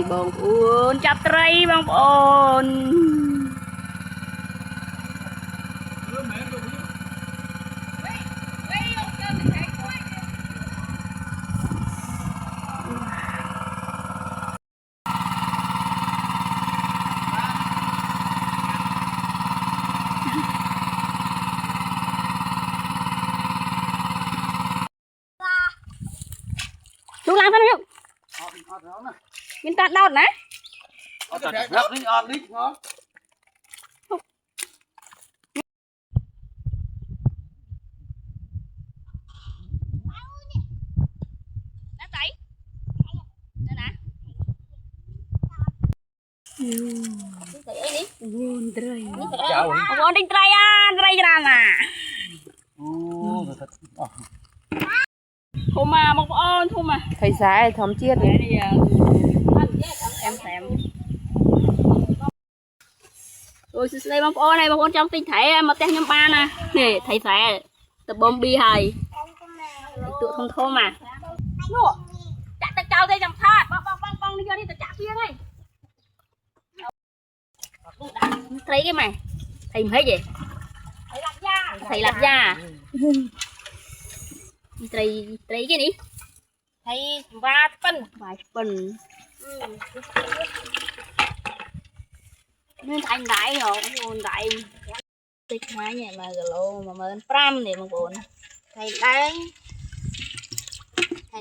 bông ôn chắp tray bông ôn lúc làm sao không mình tạt đau nè Con đi trai à, trai ra mà. Thôi mà một ơn thôi mà. Thầy xài thòm chiết Để đi em xem. Rồi đây bông ơn này bông ơn trong tinh thể mà tem nhóm ba nè. Nè thầy xài tập bom bi hài. Tụi không thô mà. Nụ. Chặt ta chào đây dòng tha. Bông đi vô đi ta chặt kia ngay. Thấy cái mày thầy thấy gì thầy lập ra thầy cái đi thầy vài phân nên thành đại rồi buồn đại tích máy nhẹ mà galo mà mơn pram này bằng buồn thầy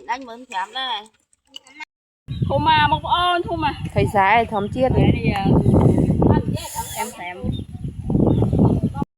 đánh mơn chạm đây thôi mà một ơn thôi mà thầy xài thòm chiết để đi em xem